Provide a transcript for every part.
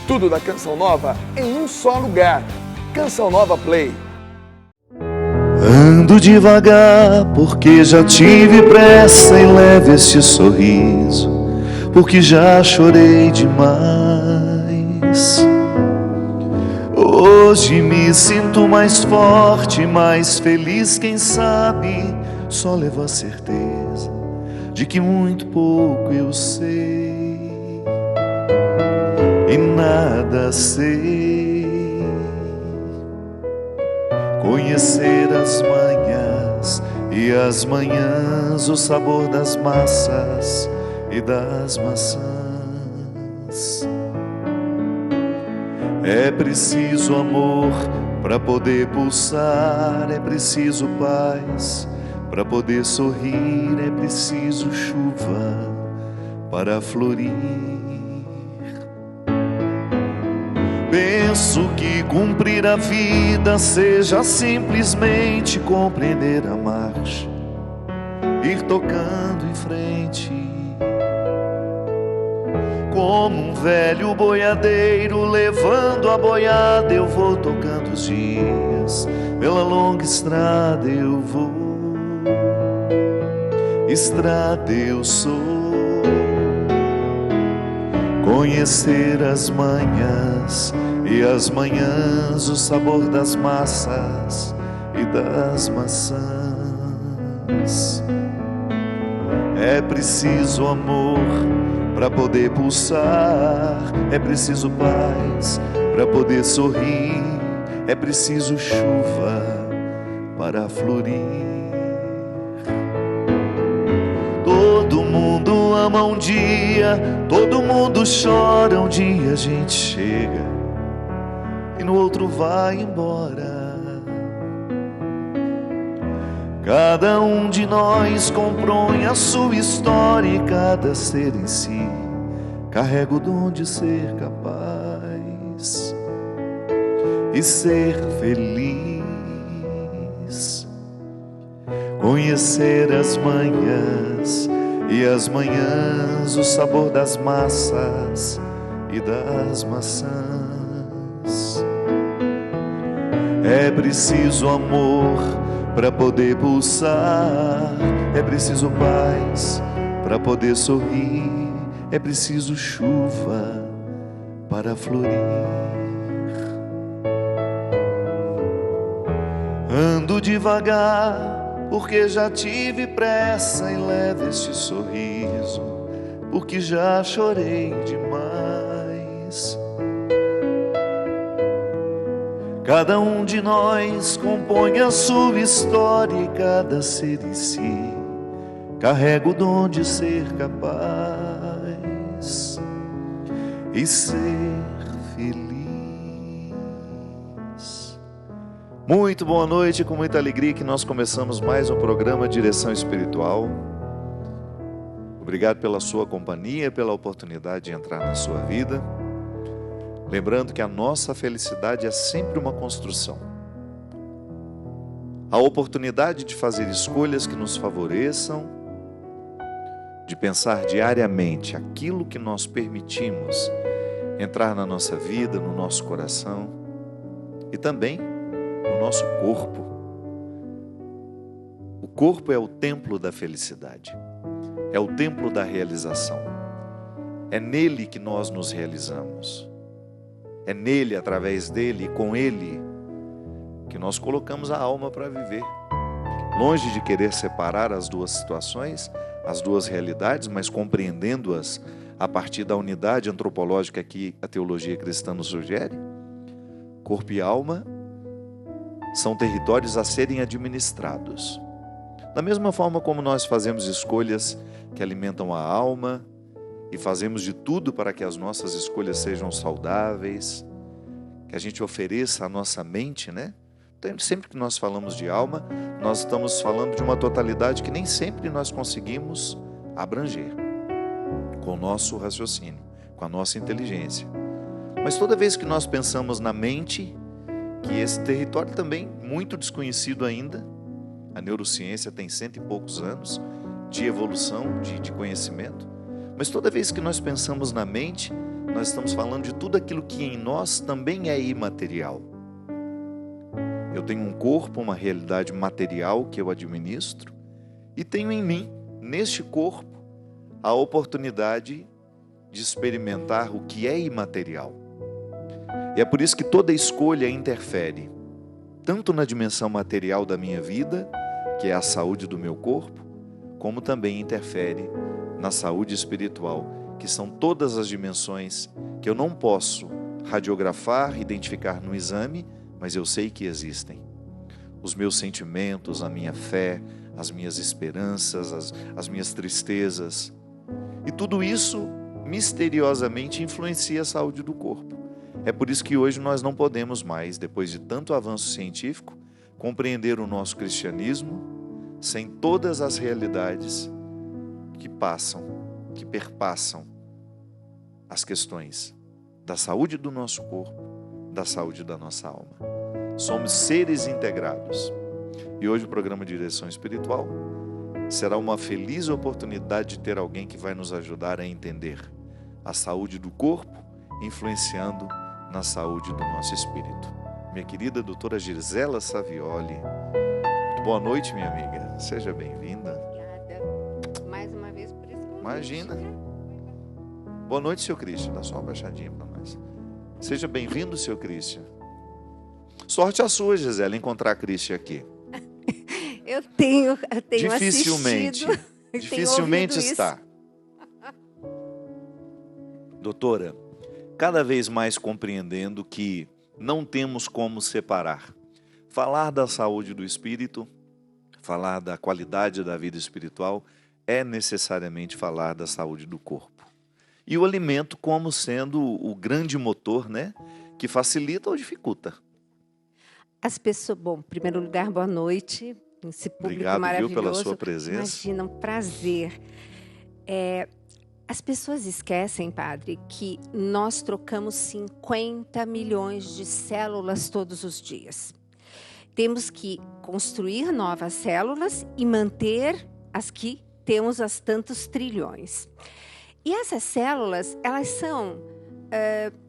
Tudo da Canção Nova em um só lugar. Canção Nova Play. Ando devagar porque já tive pressa e leve este sorriso, porque já chorei demais. Hoje me sinto mais forte, mais feliz, quem sabe só levo a certeza de que muito pouco eu sei e nada sei. Conhecer as manhãs e as manhãs, o sabor das massas e das maçãs. É preciso amor para poder pulsar, é preciso paz para poder sorrir, é preciso chuva para florir. Penso que cumprir a vida seja simplesmente compreender a marcha, ir tocando em frente. Como um velho boiadeiro levando a boiada, eu vou tocando os dias, pela longa estrada eu vou, estrada eu sou. Conhecer as manhãs e as manhãs, o sabor das massas e das maçãs. É preciso amor para poder pulsar, é preciso paz para poder sorrir, é preciso chuva para florir. Todo mundo ama um dia, todo mundo chora um dia, a gente chega e no outro vai embora. Cada um de nós compõe a sua história e cada ser em si carrega o dom de ser capaz e ser feliz. Conhecer as manhãs e as manhãs, o sabor das massas e das maçãs. É preciso amor para poder pulsar, é preciso paz para poder sorrir, é preciso chuva para florir. Ando devagar porque já tive pressa e levo este sorriso, porque já chorei demais. Cada um de nós compõe a sua história e cada ser em si carrega o dom de ser capaz e ser feliz. Muito boa noite, com muita alegria que nós começamos mais um programa Direção Espiritual. Obrigado pela sua companhia, pela oportunidade de entrar na sua vida. Lembrando que a nossa felicidade é sempre uma construção. A oportunidade de fazer escolhas que nos favoreçam, de pensar diariamente aquilo que nós permitimos entrar na nossa vida, no nosso coração e também no nosso corpo. O corpo é o templo da felicidade, é o templo da realização. É nele que nós nos realizamos. É nele, através dele e com ele que nós colocamos a alma para viver. Longe de querer separar as duas situações, as duas realidades, mas compreendendo-as a partir da unidade antropológica que a teologia cristã nos sugere. Corpo e alma são territórios a serem administrados. Da mesma forma como nós fazemos escolhas que alimentam a alma, e fazemos de tudo para que as nossas escolhas sejam saudáveis, que a gente ofereça à nossa mente, né? Então, sempre que nós falamos de alma, nós estamos falando de uma totalidade que nem sempre nós conseguimos abranger com o nosso raciocínio, com a nossa inteligência. Mas toda vez que nós pensamos na mente, que esse território também muito desconhecido ainda, a neurociência tem 100 e poucos anos de evolução, de conhecimento, mas toda vez que nós pensamos na mente, nós estamos falando de tudo aquilo que em nós também é imaterial. Eu tenho um corpo, uma realidade material que eu administro, e tenho em mim, neste corpo, a oportunidade de experimentar o que é imaterial. E é por isso que toda escolha interfere, tanto na dimensão material da minha vida, que é a saúde do meu corpo, como também interfere na saúde espiritual, que são todas as dimensões que eu não posso radiografar, identificar no exame, mas eu sei que existem. Os meus sentimentos, a minha fé, as minhas esperanças, as minhas tristezas. E tudo isso misteriosamente influencia a saúde do corpo. É por isso que hoje nós não podemos mais, depois de tanto avanço científico, compreender o nosso cristianismo sem todas as realidades que perpassam as questões da saúde do nosso corpo, da saúde da nossa alma. Somos seres integrados. E hoje o programa Direção Espiritual será uma feliz oportunidade de ter alguém que vai nos ajudar a entender a saúde do corpo, influenciando na saúde do nosso espírito. Minha querida doutora Gisela Savioli, muito boa noite, minha amiga. Seja bem-vinda. Obrigada mais uma vez por esse convite. Imagina. Boa noite, seu Cristian. Dá só uma baixadinha para nós. Seja bem-vindo, seu Cristian. Sorte a sua, Gisela, encontrar a Cristian aqui. Eu tenho Dificilmente, assistido, dificilmente tenho ouvido está. Doutora, cada vez mais compreendendo que não temos como separar. Falar da saúde do espírito, falar da qualidade da vida espiritual, é necessariamente falar da saúde do corpo. E o alimento como sendo o grande motor, né, que facilita ou dificulta. As pessoas, bom, em primeiro lugar, boa noite. Esse público Obrigado, maravilhoso. Viu, pela sua presença. Imagina, um prazer. As pessoas esquecem, padre, que nós trocamos 50 milhões de células todos os dias. Temos que construir novas células e manter as que temos as tantos trilhões. E essas células, elas são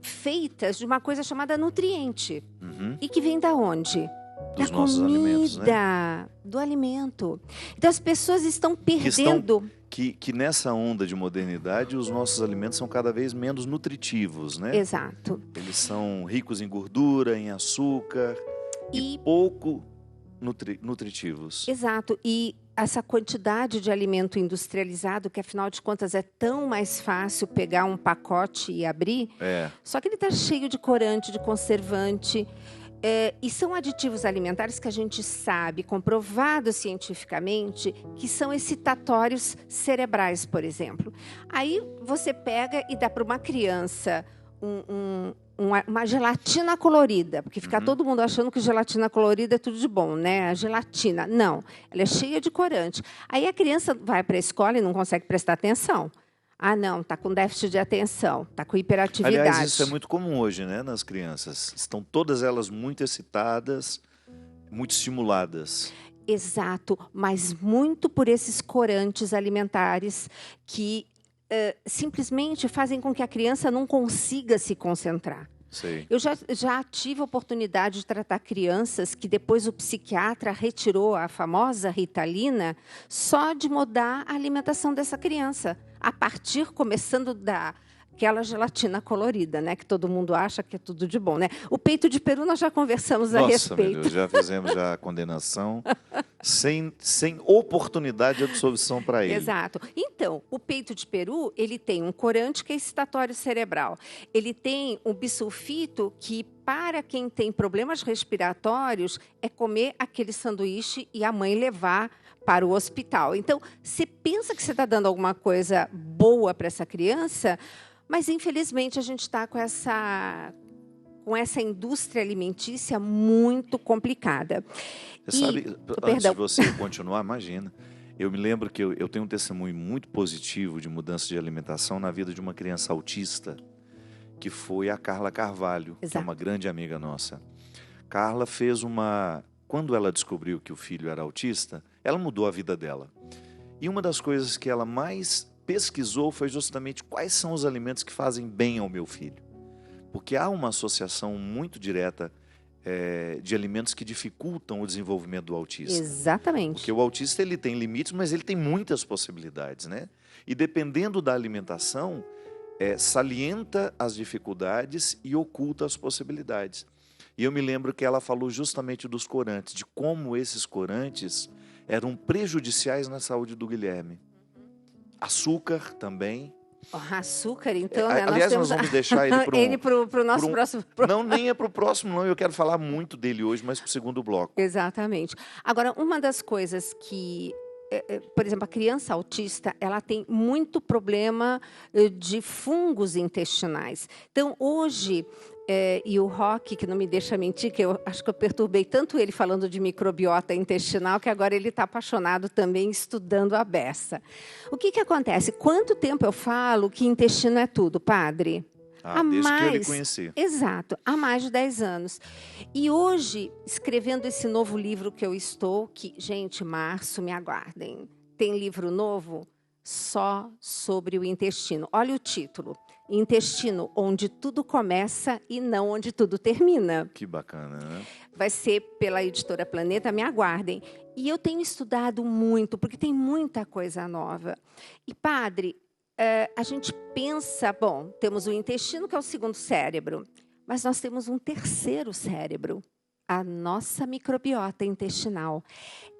feitas de uma coisa chamada nutriente. Uhum. E que vem da onde? Dos da nossos comida, alimentos, né? do alimento. Então as pessoas estão perdendo. Que nessa onda de modernidade, os nossos alimentos são cada vez menos nutritivos, né? Exato. Eles são ricos em gordura, em açúcar e E pouco nutritivos. exato. E essa quantidade de alimento industrializado, que afinal de contas é tão mais fácil pegar um pacote e abrir, só que ele está cheio de corante, de conservante. E são aditivos alimentares que a gente sabe, comprovado cientificamente, que são excitatórios cerebrais, por exemplo. Aí você pega e dá para uma criança uma gelatina colorida, porque fica todo mundo achando que gelatina colorida é tudo de bom, né? A gelatina, não. Ela é cheia de corante. Aí a criança vai para a escola e não consegue prestar atenção. Ah, não, está com déficit de atenção, está com hiperatividade. Aliás, isso é muito comum hoje, né, nas crianças. Estão todas elas muito excitadas, muito estimuladas. Exato, mas muito por esses corantes alimentares que simplesmente fazem com que a criança não consiga se concentrar. Sei. Eu já tive a oportunidade de tratar crianças que depois o psiquiatra retirou a famosa Ritalina só de mudar a alimentação dessa criança, começando daquela gelatina colorida, né, que todo mundo acha que é tudo de bom, né? O peito de peru nós já conversamos a respeito. Nossa, já fizemos já a condenação sem oportunidade de absolvição para ele. Exato. Então, o peito de peru, ele tem um corante que é excitatório cerebral. Ele tem um bisulfito que, para quem tem problemas respiratórios, é comer aquele sanduíche e a mãe levar para o hospital. Então, você pensa que você está dando alguma coisa boa para essa criança, mas, infelizmente, a gente está com essa indústria alimentícia muito complicada. Você sabe, antes de você continuar, imagina, eu me lembro que eu tenho um testemunho muito positivo de mudança de alimentação na vida de uma criança autista, que foi a Carla Carvalho, Exato. que é uma grande amiga nossa. Carla fez quando ela descobriu que o filho era autista, ela mudou a vida dela. E uma das coisas que ela mais pesquisou foi justamente quais são os alimentos que fazem bem ao meu filho. Porque há uma associação muito direta de alimentos que dificultam o desenvolvimento do autista. Exatamente. Porque o autista ele tem limites, mas ele tem muitas possibilidades, né? E dependendo da alimentação, salienta as dificuldades e oculta as possibilidades. E eu me lembro que ela falou justamente dos corantes, de como esses corantes eram prejudiciais na saúde do Guilherme. Açúcar também. Açúcar, então, né? Aliás, nós vamos deixar ele para o nosso próximo... Não, nem é para o próximo, não. Eu quero falar muito dele hoje, mas para o segundo bloco. Exatamente. Agora, uma das coisas que... por exemplo, a criança autista, ela tem muito problema de fungos intestinais. Então, hoje... e o Roque, que não me deixa mentir, que eu acho que eu perturbei tanto ele falando de microbiota intestinal, que agora ele está apaixonado também estudando a beça. O que acontece? Quanto tempo eu falo que intestino é tudo, padre? Desde que eu lhe conheci. Exato, há mais de 10 anos. E hoje, escrevendo esse novo livro que eu estou, que, gente, março, me aguardem, tem livro novo só sobre o intestino. Olha o título. Intestino, onde tudo começa e não onde tudo termina. Que bacana, né? Vai ser pela editora Planeta, me aguardem. E eu tenho estudado muito, porque tem muita coisa nova. E, padre, a gente pensa, bom, temos o intestino, que é o segundo cérebro, mas nós temos um terceiro cérebro, a nossa microbiota intestinal.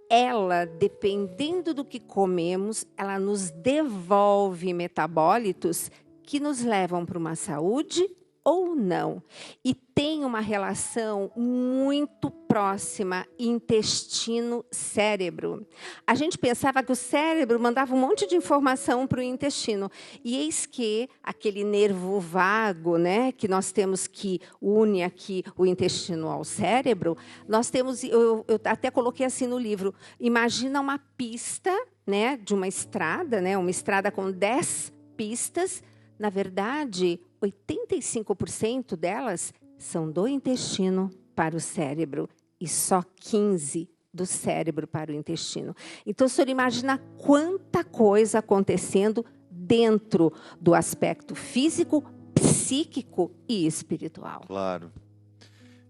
Ela, dependendo do que comemos, ela nos devolve metabólitos que nos levam para uma saúde ou não. E tem uma relação muito próxima intestino-cérebro. A gente pensava que o cérebro mandava um monte de informação para o intestino. E eis que aquele nervo vago, né, que nós temos que une aqui o intestino ao cérebro, nós temos, eu até coloquei assim no livro, imagina uma pista, né, de uma estrada com 10 pistas. Na verdade, 85% delas são do intestino para o cérebro e só 15% do cérebro para o intestino. Então, o senhor imagina quanta coisa acontecendo dentro do aspecto físico, psíquico e espiritual. Claro.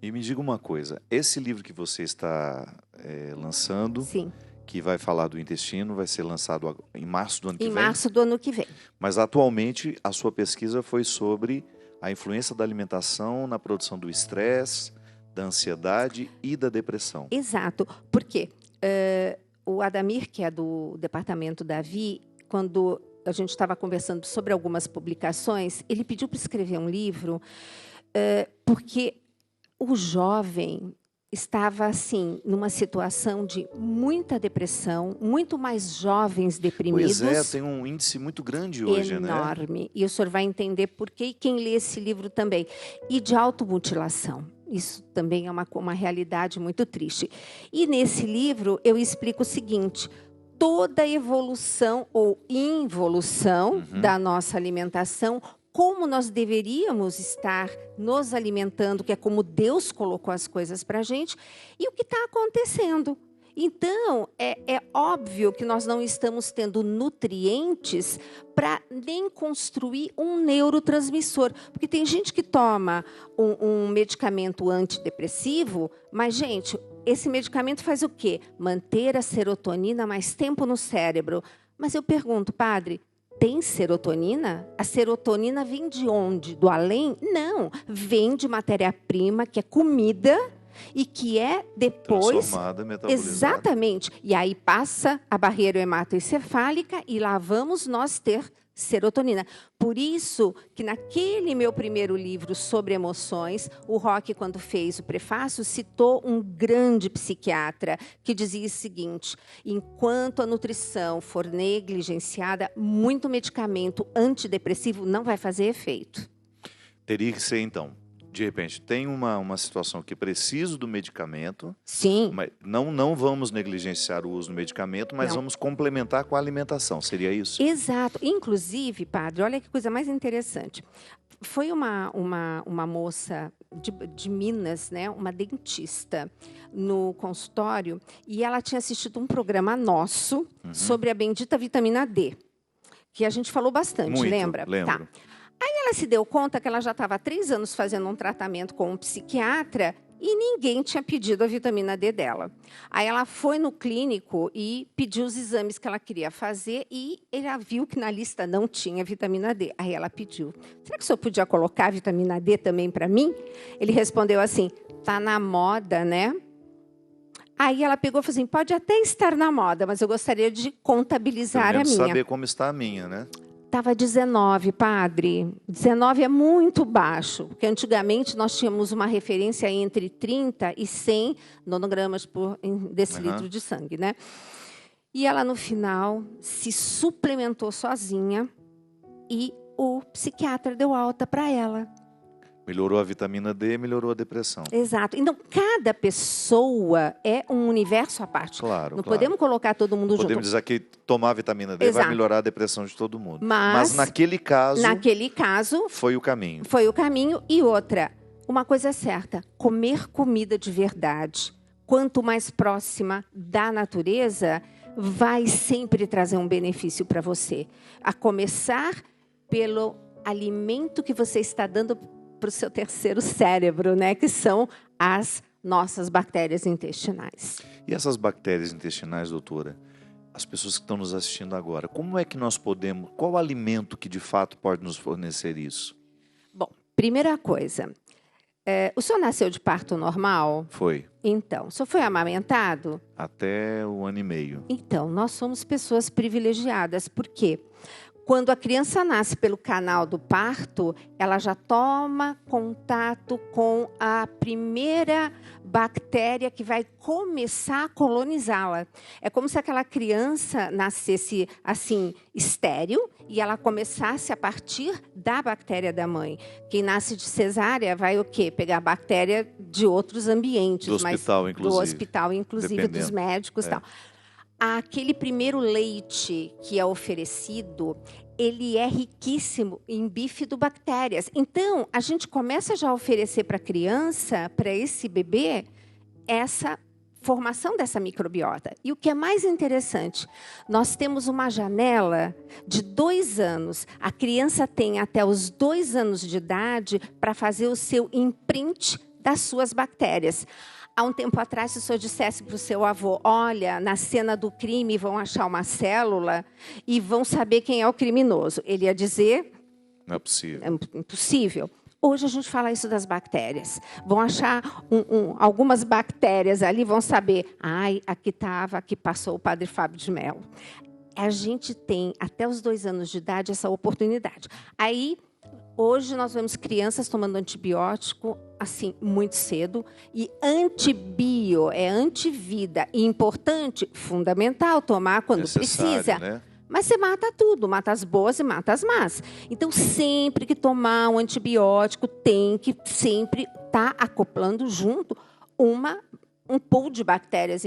E me diga uma coisa, esse livro que você está lançando... Sim. Que vai falar do intestino, vai ser lançado em março do ano que vem. Em março do ano que vem. Mas, atualmente, a sua pesquisa foi sobre a influência da alimentação na produção do estresse, da ansiedade e da depressão. Exato. Por quê? O Adamir, que é do Departamento Davi, quando a gente estava conversando sobre algumas publicações, ele pediu para escrever um livro, porque o jovem... estava, assim, numa situação de muita depressão, muito mais jovens deprimidos. Pois tem um índice muito grande hoje, enorme, né? Enorme. E o senhor vai entender por quê, e quem lê esse livro também. E de automutilação. Isso também é uma realidade muito triste. E nesse livro eu explico o seguinte: toda evolução ou involução da nossa alimentação, como nós deveríamos estar nos alimentando, que é como Deus colocou as coisas para a gente, e o que está acontecendo. Então, é óbvio que nós não estamos tendo nutrientes para nem construir um neurotransmissor. Porque tem gente que toma um medicamento antidepressivo, mas, gente, esse medicamento faz o quê? Manter a serotonina mais tempo no cérebro. Mas eu pergunto, padre, tem serotonina? A serotonina vem de onde? Do além? Não, vem de matéria-prima, que é comida, e que é depois... transformada, metabolizada. Exatamente. E aí passa a barreira hematoencefálica e lá vamos nós ter serotonina. Por isso que naquele meu primeiro livro sobre emoções, o Roque, quando fez o prefácio, citou um grande psiquiatra que dizia o seguinte: enquanto a nutrição for negligenciada, muito medicamento antidepressivo não vai fazer efeito. Teria que ser, então, de repente, tem uma situação que preciso do medicamento. Sim. Mas não vamos negligenciar o uso do medicamento, mas vamos complementar com a alimentação. Seria isso? Exato. Inclusive, padre, olha que coisa mais interessante. Foi uma moça de Minas, né, uma dentista, no consultório, e ela tinha assistido um programa nosso sobre a bendita vitamina D, que a gente falou bastante, Muito, lembra? lembro. Tá. Aí ela se deu conta que ela já estava há 3 anos fazendo um tratamento com um psiquiatra e ninguém tinha pedido a vitamina D dela. Aí ela foi no clínico e pediu os exames que ela queria fazer e ela viu que na lista não tinha vitamina D. Aí ela pediu: será que o senhor podia colocar a vitamina D também para mim? Ele respondeu assim: tá na moda, né? Aí ela pegou e falou assim: pode até estar na moda, mas eu gostaria de contabilizar Pelo menos a minha. saber como está a minha, né? Estava 19, padre. 19 é muito baixo, porque antigamente nós tínhamos uma referência entre 30 e 100 nanogramas por decilitro de sangue, né? E ela, no final, se suplementou sozinha e o psiquiatra deu alta para ela. Melhorou a vitamina D, melhorou a depressão. Exato. Então, cada pessoa é um universo à parte. Claro, Não claro. podemos colocar todo mundo junto. Podemos dizer que tomar a vitamina D vai melhorar a depressão de todo mundo. Mas naquele caso, foi o caminho. Foi o caminho. E outra, uma coisa é certa, comer comida de verdade, quanto mais próxima da natureza, vai sempre trazer um benefício para você. A começar pelo alimento que você está dando para o seu terceiro cérebro, né? Que são as nossas bactérias intestinais. E essas bactérias intestinais, doutora, as pessoas que estão nos assistindo agora, como é que nós podemos, qual alimento que de fato pode nos fornecer isso? Bom, primeira coisa, o senhor nasceu de parto normal? Foi. Então, o senhor foi amamentado? Até 1 ano e meio. Então, nós somos pessoas privilegiadas, por quê? Quando a criança nasce pelo canal do parto, ela já toma contato com a primeira bactéria que vai começar a colonizá-la. É como se aquela criança nascesse assim, estéril, e ela começasse a partir da bactéria da mãe. Quem nasce de cesárea vai o quê? Pegar bactéria de outros ambientes. Do hospital, inclusive. Do hospital, inclusive, dos médicos e tal. Aquele primeiro leite que é oferecido, ele é riquíssimo em bifidobactérias. Então, a gente começa já a oferecer para a criança, para esse bebê, essa formação dessa microbiota. E o que é mais interessante, nós temos uma janela de 2 anos. A criança tem até os 2 anos de idade para fazer o seu imprint das suas bactérias. Há um tempo atrás, se o senhor dissesse para o seu avô, olha, na cena do crime vão achar uma célula e vão saber quem é o criminoso. Ele ia dizer... Não é possível. É impossível. Hoje a gente fala isso das bactérias. Vão achar algumas bactérias ali, vão saber, ai, aqui passou o padre Fábio de Mello. A gente tem, até os 2 anos de idade, essa oportunidade. Aí... Hoje nós vemos crianças tomando antibiótico assim muito cedo e antibio é antivida e importante, fundamental tomar quando precisa. Né? Mas você mata tudo, mata as boas e mata as más. Então sempre que tomar um antibiótico tem que sempre estar acoplando junto um pool de bactérias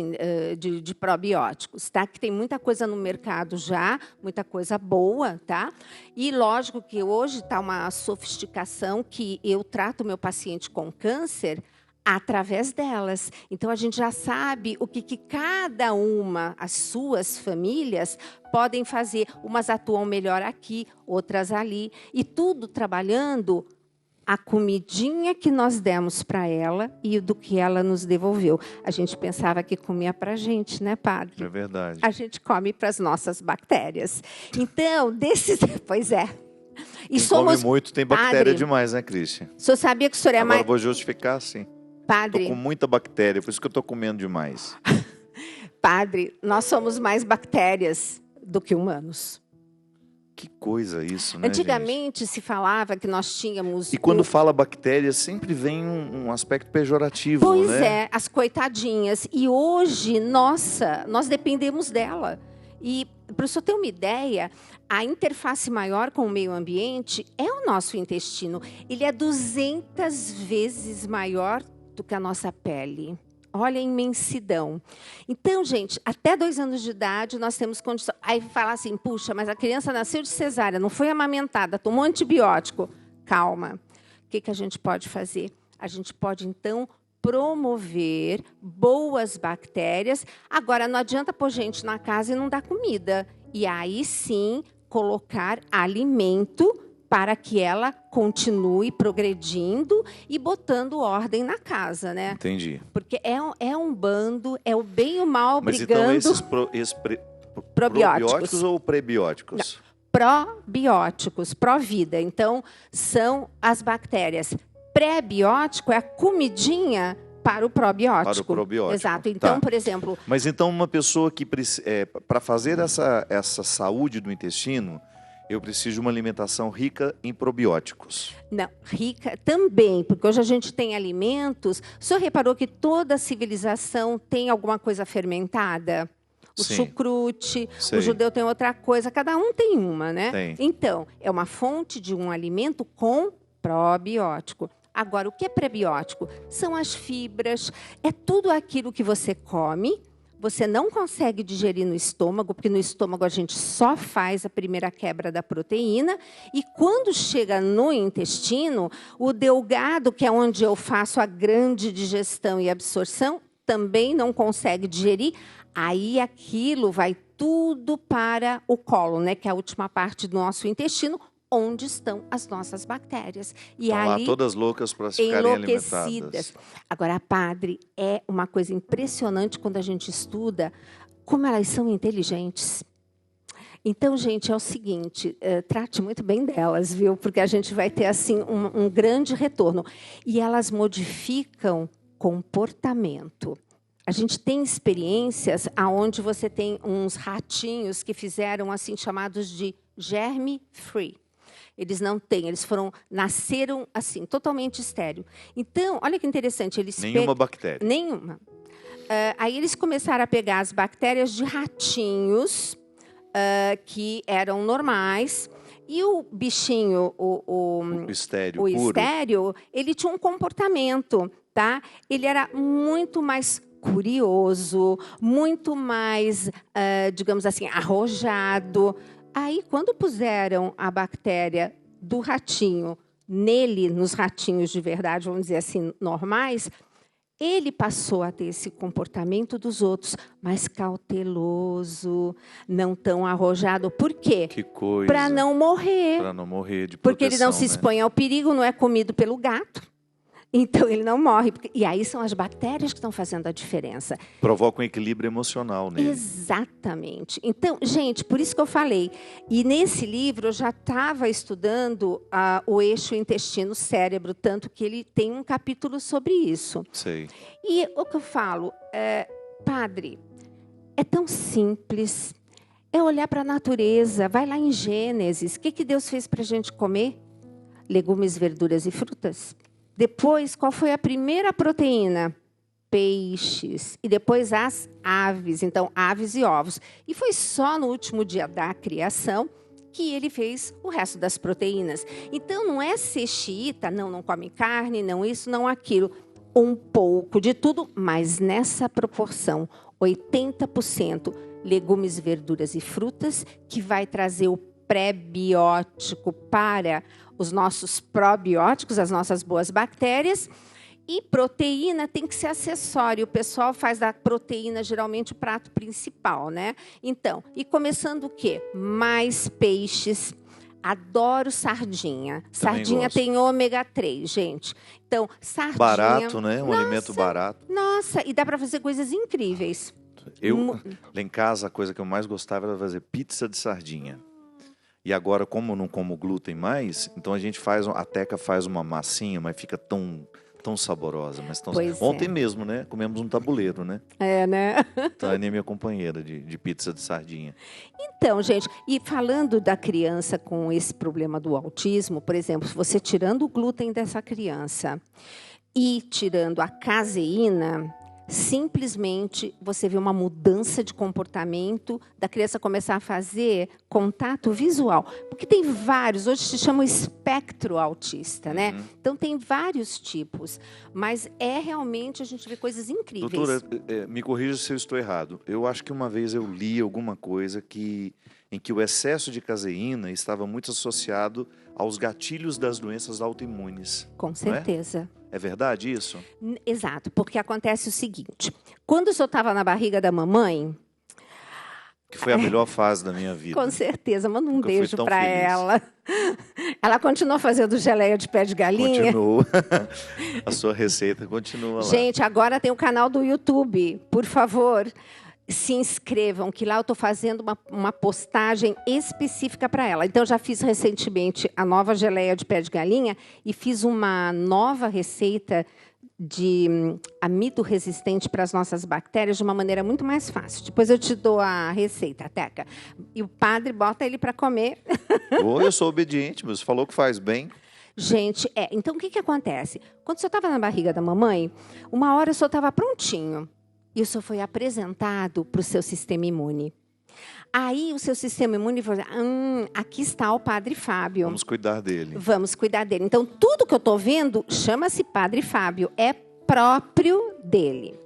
de probióticos, tá? Que tem muita coisa no mercado já, muita coisa boa, tá? E lógico que hoje está uma sofisticação que eu trato meu paciente com câncer através delas. Então a gente já sabe o que cada uma, as suas famílias, podem fazer. Umas atuam melhor aqui, outras ali, e tudo trabalhando a comidinha que nós demos para ela e do que ela nos devolveu. A gente pensava que comia para a gente, né, padre? É verdade. A gente come para as nossas bactérias. Então, pois é. E quem somos... come muito tem bactéria demais, né, Cristian? O senhor sabia que o senhor é mais... Agora vou justificar, sim. Padre... Estou com muita bactéria, por isso que eu estou comendo demais. Padre, nós somos mais bactérias do que humanos. Que coisa isso, né, antigamente, gente? Se falava que nós tínhamos... E quando fala bactéria, sempre vem um aspecto pejorativo, pois né? Pois é, as coitadinhas. E hoje, nossa, nós dependemos dela. E, para o senhor ter uma ideia, a interface maior com o meio ambiente é o nosso intestino. Ele é 200 vezes maior do que a nossa pele. Olha a imensidão. Então, gente, até 2 anos de idade nós temos condição. Aí fala assim, puxa, mas a criança nasceu de cesárea, não foi amamentada, tomou antibiótico. Calma. O que a gente pode fazer? A gente pode, então, promover boas bactérias. Agora, não adianta pôr gente na casa e não dar comida. E aí, sim, colocar alimento para que ela continue progredindo e botando ordem na casa, né? Entendi. Porque é um bando, é o bem e o mal brigando. Mas então esses probióticos ou prebióticos? Não. Probióticos, pró-vida. Então, são as bactérias. Pré-biótico é a comidinha para o probiótico. Para o probiótico. Exato. Então, por exemplo... Mas então uma pessoa que para fazer essa saúde do intestino, eu preciso de uma alimentação rica em probióticos. Não, rica também, porque hoje a gente tem alimentos... O senhor reparou que toda civilização tem alguma coisa fermentada? O chucrute, o judeu tem outra coisa, cada um tem uma, né? Tem. Então, é uma fonte de um alimento com probiótico. Agora, o que é prebiótico? São as fibras, é tudo aquilo que você come, você não consegue digerir no estômago, porque no estômago a gente só faz a primeira quebra da proteína, e quando chega no intestino, o delgado, que é onde eu faço a grande digestão e absorção, também não consegue digerir. Aí aquilo vai tudo para o cólon, né, que é a última parte do nosso intestino, onde estão as nossas bactérias. E estão ali, lá todas loucas para ficarem alimentadas. Agora, padre, é uma coisa impressionante quando a gente estuda como elas são inteligentes. Então, gente, é o seguinte, trate muito bem delas, viu? Porque a gente vai ter assim um grande retorno. E elas modificam comportamento. A gente tem experiências onde você tem uns ratinhos que fizeram assim chamados de germe-free. Eles não têm, nasceram assim, totalmente estéril. Então, olha que interessante. Nenhuma bactéria. Nenhuma. Aí eles começaram a pegar as bactérias de ratinhos que eram normais. E o bichinho, o estéril, ele tinha um comportamento, tá? Ele era muito mais curioso, muito mais, digamos assim, arrojado. Aí, quando puseram a bactéria do ratinho nele, nos ratinhos de verdade, vamos dizer assim, normais, ele passou a ter esse comportamento dos outros, mais cauteloso, não tão arrojado. Por quê? Que coisa. Para não morrer. Para não morrer de proteção, porque ele não se expõe ao perigo, não é comido pelo gato. Então, ele não morre. E aí são as bactérias que estão fazendo a diferença. Provoca um equilíbrio emocional nele. Exatamente. Então, gente, por isso que eu falei. E nesse livro eu já estava estudando o eixo intestino-cérebro, tanto que ele tem um capítulo sobre isso. Sei. E o que eu falo, padre, é tão simples. É olhar para a natureza. Vai lá em Gênesis. O que Deus fez para a gente comer? Legumes, verduras e frutas. Depois, qual foi a primeira proteína? Peixes. E depois as aves. Então, aves e ovos. E foi só no último dia da criação que ele fez o resto das proteínas. Então, não é ser xiita, não come carne, não isso, não aquilo. Um pouco de tudo, mas nessa proporção. 80% legumes, verduras e frutas, que vai trazer o pré-biótico para os nossos probióticos, as nossas boas bactérias. E proteína tem que ser acessório. O pessoal faz da proteína geralmente o prato principal, né? Então, e começando o quê? Mais peixes. Adoro sardinha. Sardinha tem ômega 3, gente. Então, sardinha... Barato, né? Um alimento barato. Nossa, e dá para fazer coisas incríveis. Lá em casa, a coisa que eu mais gostava era fazer pizza de sardinha. E agora, como eu não como glúten mais, então a Teca faz uma massinha, mas fica tão saborosa. Mas ontem mesmo, né? Comemos um tabuleiro, né? É, né? Tânia é minha companheira de pizza de sardinha. Então, gente, e falando da criança com esse problema do autismo, por exemplo, você tirando o glúten dessa criança e tirando a caseína, simplesmente você vê uma mudança de comportamento da criança começar a fazer contato visual. Porque tem vários, hoje se chama o espectro autista, né? Então, tem vários tipos. Mas realmente, a gente vê coisas incríveis. Doutora, me corrija se eu estou errado. Eu acho que uma vez eu li alguma coisa em que o excesso de caseína estava muito associado aos gatilhos das doenças autoimunes. Com certeza. É verdade isso? Exato, porque acontece o seguinte. Quando o senhor estava na barriga da mamãe, Que foi a melhor fase da minha vida. Com certeza, manda um Nunca beijo para feliz. ela. Ela continua fazendo geleia de pé de galinha? Continua. A sua receita continua lá. Gente, agora tem o canal do YouTube. Por favor, se inscrevam, que lá eu estou fazendo uma postagem específica para ela. Então, já fiz recentemente a nova geleia de pé de galinha e fiz uma nova receita de amido resistente para as nossas bactérias de uma maneira muito mais fácil. Depois eu te dou a receita, Teca. E o padre bota ele para comer. Eu sou obediente, mas falou que faz bem. Gente, então o que acontece? Quando o senhor estava na barriga da mamãe, uma hora o senhor estava prontinho. E o senhor foi apresentado para o seu sistema imune. Aí o seu sistema imune falou, aqui está o Padre Fábio. Vamos cuidar dele. Vamos cuidar dele. Então, tudo que eu estou vendo chama-se Padre Fábio. É próprio dele.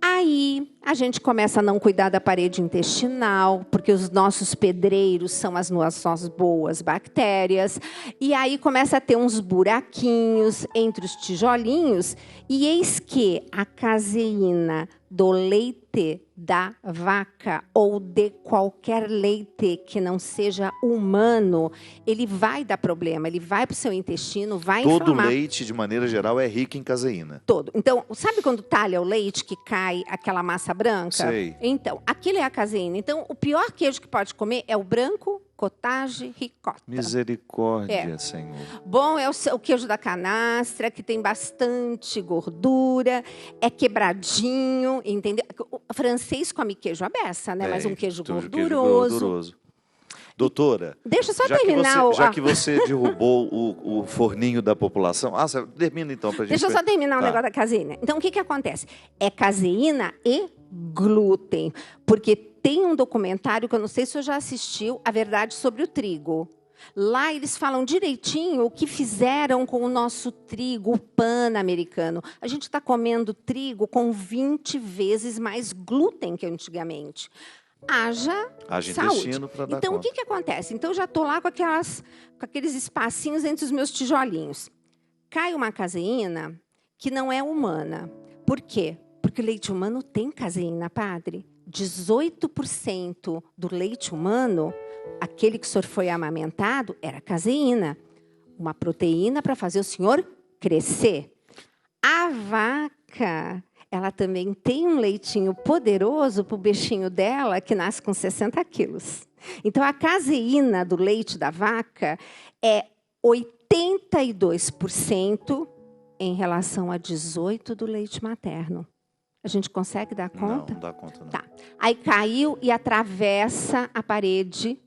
Aí, a gente começa a não cuidar da parede intestinal, porque os nossos pedreiros são as nossas boas bactérias. E aí, começa a ter uns buraquinhos entre os tijolinhos. E eis que a caseína do leite da vaca ou de qualquer leite que não seja humano, ele vai dar problema, ele vai para o seu intestino, vai inflamar. Todo leite, de maneira geral, é rico em caseína. Todo. Então, sabe quando talha o leite que cai aquela massa branca? Sei. Então, aquilo é a caseína. Então, o pior queijo que pode comer é o branco, cottage, ricota. Misericórdia, Senhor. Bom é o queijo da canastra, que tem bastante gordura, é quebradinho, entendeu? O francês come queijo à beça, né? Mas um queijo gorduroso. Doutora, deixa eu só terminar. Já que você derrubou o forninho da população... você termina então para a gente... Deixa eu só terminar o negócio da caseína. Então, o que acontece? É caseína e glúten. Porque tem um documentário que eu não sei se você já assistiu, A Verdade sobre o Trigo. Lá eles falam direitinho o que fizeram com o nosso trigo, o pan-americano. A gente está comendo trigo com 20 vezes mais glúten que antigamente. Haja saúde. Intestino para dar Então, conta. o que acontece? Então, eu já estou lá com aqueles espacinhos entre os meus tijolinhos. Cai uma caseína que não é humana. Por quê? Porque o leite humano tem caseína, padre. 18% do leite humano, aquele que o senhor foi amamentado, era caseína. Uma proteína para fazer o senhor crescer. A vaca, ela também tem um leitinho poderoso para o bichinho dela, que nasce com 60 quilos. Então, a caseína do leite da vaca é 82% em relação a 18% do leite materno. A gente consegue dar conta? Não dá conta, não. Tá. Aí caiu e atravessa a parede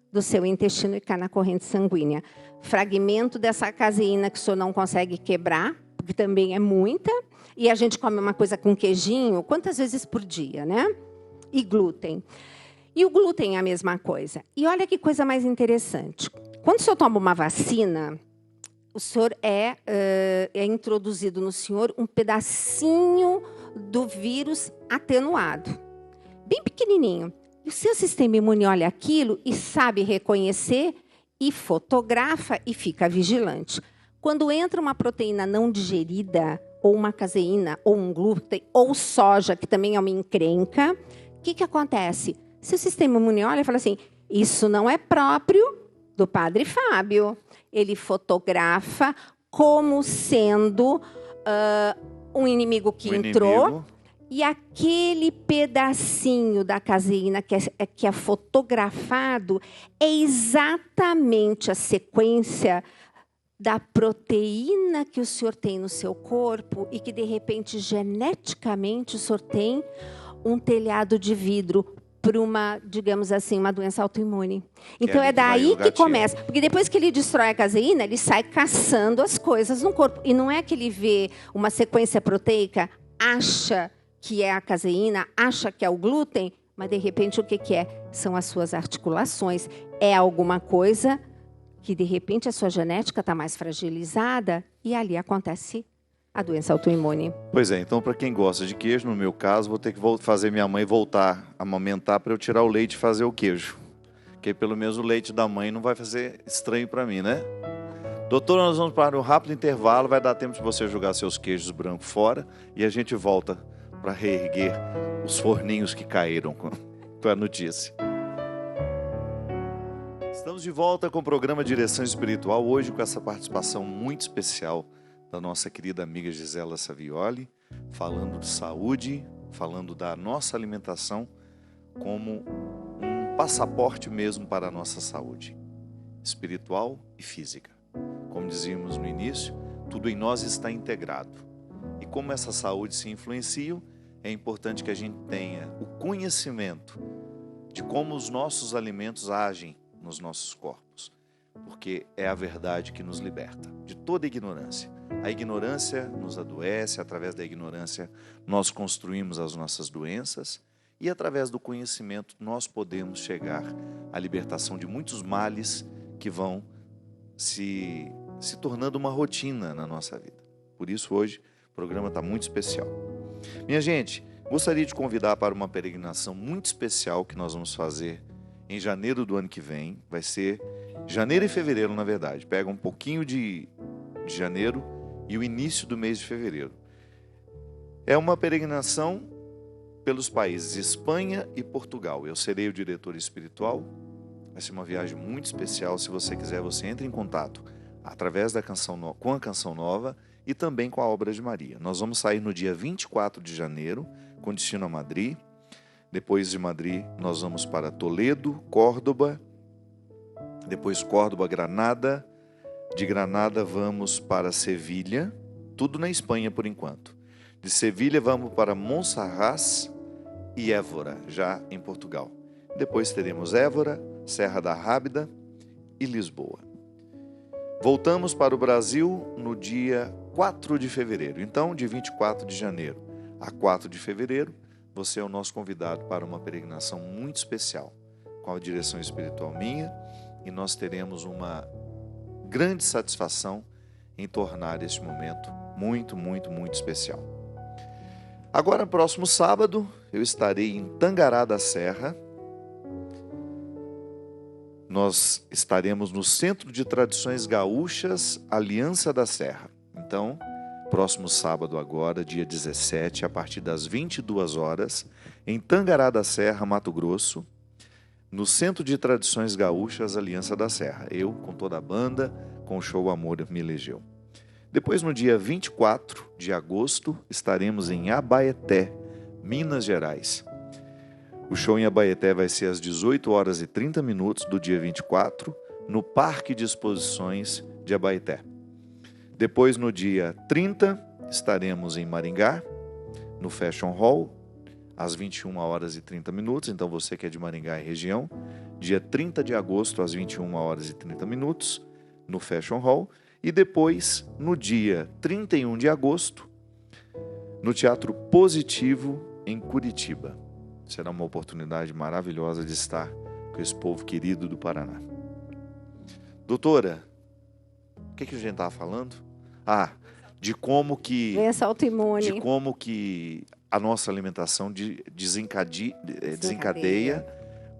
do seu intestino e cai na corrente sanguínea. Fragmento dessa caseína que o senhor não consegue quebrar, porque também é muita. E a gente come uma coisa com queijinho, quantas vezes por dia, né? E glúten. E o glúten é a mesma coisa. E olha que coisa mais interessante. Quando o senhor toma uma vacina, o senhor é introduzido no senhor um pedacinho do vírus atenuado, bem pequenininho. E o seu sistema imune olha aquilo e sabe reconhecer e fotografa e fica vigilante. Quando entra uma proteína não digerida, ou uma caseína, ou um glúten, ou soja, que também é uma encrenca, o que acontece? Seu sistema imune olha e fala assim, isso não é próprio do Padre Fábio. Ele fotografa como sendo um inimigo que entrou, e aquele pedacinho da caseína que é fotografado é exatamente a sequência da proteína que o senhor tem no seu corpo e que, de repente, geneticamente, o senhor tem um telhado de vidro para uma, digamos assim, uma doença autoimune. Então, é daí que começa. Porque depois que ele destrói a caseína, ele sai caçando as coisas no corpo. E não é que ele vê uma sequência proteica, acha que é a caseína, acha que é o glúten, mas, de repente, o que é? São as suas articulações. É alguma coisa que, de repente, a sua genética está mais fragilizada e ali acontece a doença autoimune. Pois é, então para quem gosta de queijo, no meu caso, vou ter que fazer minha mãe voltar a amamentar para eu tirar o leite e fazer o queijo. Porque pelo menos o leite da mãe não vai fazer estranho para mim, né? Doutora, nós vamos para um rápido intervalo, vai dar tempo de você jogar seus queijos brancos fora e a gente volta para reerguer os forninhos que caíram. com a notícia. Estamos de volta com o programa Direção Espiritual, hoje com essa participação muito especial da nossa querida amiga Gisela Savioli, falando de saúde, falando da nossa alimentação como um passaporte mesmo para a nossa saúde, espiritual e física. Como dizíamos no início, tudo em nós está integrado. E como essa saúde se influencia, é importante que a gente tenha o conhecimento de como os nossos alimentos agem nos nossos corpos, porque é a verdade que nos liberta de toda ignorância. A ignorância nos adoece, através da ignorância nós construímos as nossas doenças e através do conhecimento nós podemos chegar à libertação de muitos males que vão se tornando uma rotina na nossa vida. Por isso hoje o programa está muito especial. Minha gente, gostaria de convidar para uma peregrinação muito especial que nós vamos fazer em janeiro do ano que vem. Vai ser janeiro e fevereiro, na verdade. Pega um pouquinho de janeiro e o início do mês de fevereiro. É uma peregrinação pelos países Espanha e Portugal. Eu serei o diretor espiritual. Vai ser uma viagem muito especial. Se você quiser, você entra em contato através da com a Canção Nova e também com a Obra de Maria. Nós vamos sair no dia 24 de janeiro, com destino a Madrid. Depois de Madrid, nós vamos para Toledo, Córdoba, depois Córdoba, Granada. De Granada vamos para Sevilha, tudo na Espanha por enquanto. De Sevilha vamos para Monserrat e Évora, já em Portugal. Depois teremos Évora, Serra da Rábida e Lisboa. Voltamos para o Brasil no dia 4 de fevereiro. Então, de 24 de janeiro a 4 de fevereiro, você é o nosso convidado para uma peregrinação muito especial, com a direção espiritual minha, e nós teremos uma grande satisfação em tornar este momento muito, muito, muito especial. Agora, próximo sábado, eu estarei em Tangará da Serra. Nós estaremos no Centro de Tradições Gaúchas Aliança da Serra. Então, próximo sábado agora, dia 17, a partir das 22 horas, em Tangará da Serra, Mato Grosso, no Centro de Tradições Gaúchas Aliança da Serra. Eu, com toda a banda, com o show Amor Me Elegeu. Depois, no dia 24 de agosto, estaremos em Abaeté, Minas Gerais. O show em Abaeté vai ser às 18 horas e 30 minutos do dia 24, no Parque de Exposições de Abaeté. Depois, no dia 30, estaremos em Maringá, no Fashion Hall, às 21 horas e 30 minutos. Então, você que é de Maringá e região, dia 30 de agosto, às 21 horas e 30 minutos, no Fashion Hall. E depois, no dia 31 de agosto, no Teatro Positivo, em Curitiba. Será uma oportunidade maravilhosa de estar com esse povo querido do Paraná. Doutora, o que a gente estava falando? De como que... Doença autoimune. De como que a nossa alimentação desencadeia